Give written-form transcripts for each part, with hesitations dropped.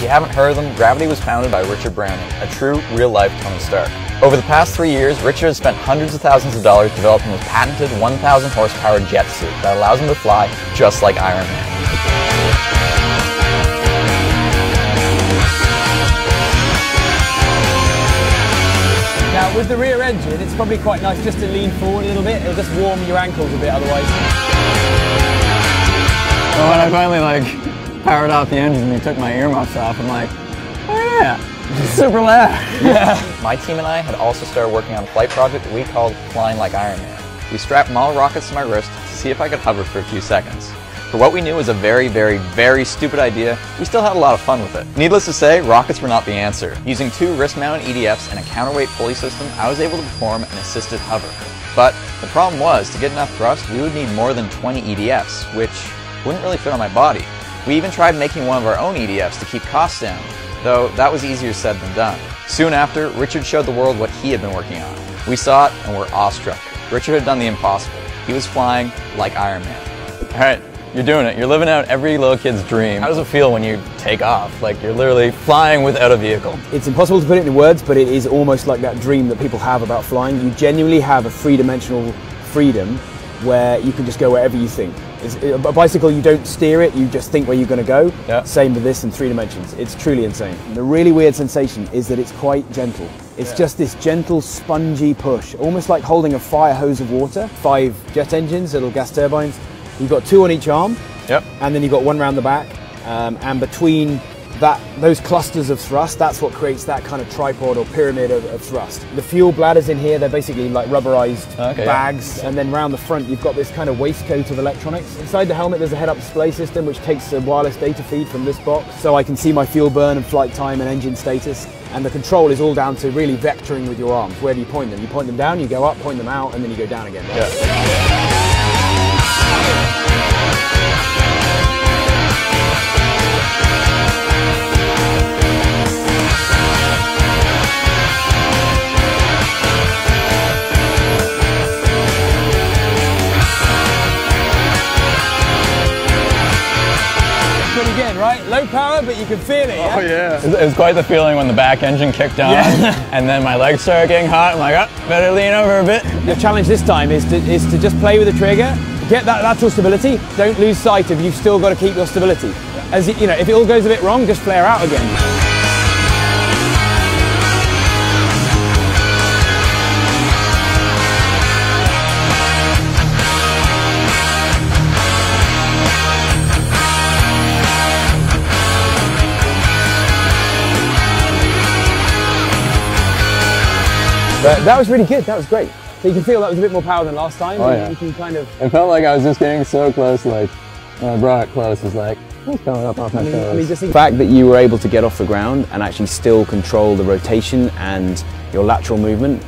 you haven't heard of them, Gravity was founded by Richard Browning, a true, real-life Tony Stark. Over the past 3 years, Richard has spent hundreds of thousands of dollars developing his patented 1,000 horsepower jet suit that allows him to fly just like Iron Man. Now with the rear engine, it's probably quite nice just to lean forward a little bit. It'll just warm your ankles a bit otherwise. Well, when I finally powered off the engine and he took my earmuffs off, I'm like, oh yeah, super loud. Yeah. My team and I had also started working on a flight project that we called Flying Like Iron Man. We strapped model rockets to my wrist to see if I could hover for a few seconds. For what we knew was a very, very, very stupid idea, we still had a lot of fun with it. Needless to say, rockets were not the answer. Using 2 wrist-mounted EDFs and a counterweight pulley system, I was able to perform an assisted hover. But the problem was, to get enough thrust, we would need more than 20 EDFs, which wouldn't really fit on my body. We even tried making one of our own EDFs to keep costs down, though that was easier said than done. Soon after, Richard showed the world what he had been working on. We saw it and were awestruck. Richard had done the impossible. He was flying like Iron Man. Alright, you're doing it. You're living out every little kid's dream. How does it feel when you take off? Like you're literally flying without a vehicle. It's impossible to put it into words, but it is almost like that dream that people have about flying. You genuinely have a three-dimensional freedom where you can just go wherever you think. A bicycle, you don't steer it, you just think where you're going to go. Yeah. Same with this in 3 dimensions. It's truly insane. The really weird sensation is that it's quite gentle. It's just this gentle, spongy push, almost like holding a fire hose of water. 5 jet engines, little gas turbines. You've got 2 on each arm, and then you've got 1 round the back. And between those clusters of thrust, that's what creates that kind of tripod or pyramid of thrust. The fuel bladders in here, they're basically like rubberized bags, and then round the front you've got this kind of waistcoat of electronics. Inside the helmet there's a head-up display system which takes a wireless data feed from this box, so I can see my fuel burn and flight time and engine status. And the control is all down to really vectoring with your arms. Where do you point them? You point them down, you go up, point them out, and then you go down again. Again, right? Low power, but you can feel it, yeah? Oh yeah. It was quite the feeling when the back engine kicked on, and then my legs started getting hot. I'm like, oh, better lean over a bit. The challenge this time is to just play with the trigger, get that lateral stability, don't lose sight of you've still got to keep your stability. As you know, if it all goes a bit wrong, just flare out again. But that was really good, that was great. So you can feel that was a bit more power than last time. Oh yeah. You can kind of... It felt like I was just getting so close, like, when I brought it close, it's like, it's coming up off my toes. I mean, just the fact that you were able to get off the ground and actually still control the rotation and your lateral movement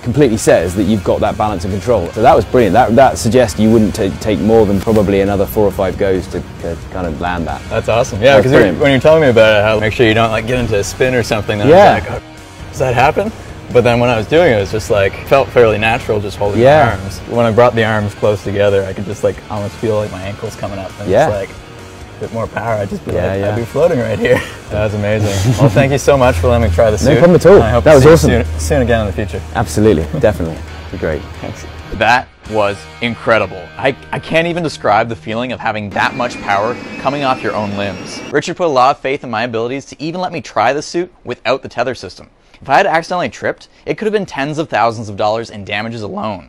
completely says that you've got that balance and control. So that was brilliant. That suggests you wouldn't take more than probably another 4 or 5 goes to kind of land that. That's awesome. Yeah, because when you're telling me about it, how make sure you don't like get into a spin or something, then I was like, oh, does that happen? But then when I was doing it, it was just like, felt fairly natural just holding my arms. When I brought the arms close together, I could just like almost feel like my ankles coming up and just like a bit more power. I'd just be like, I'd be floating right here. That was amazing. Well, thank you so much for letting me try the suit. No problem at all. I hope that was to see awesome. you soon again in the future. Absolutely, definitely. It'd be great. Thanks. That was incredible. I can't even describe the feeling of having that much power coming off your own limbs. Richard put a lot of faith in my abilities to even let me try the suit without the tether system. If I had accidentally tripped, it could have been tens of thousands of dollars in damages alone.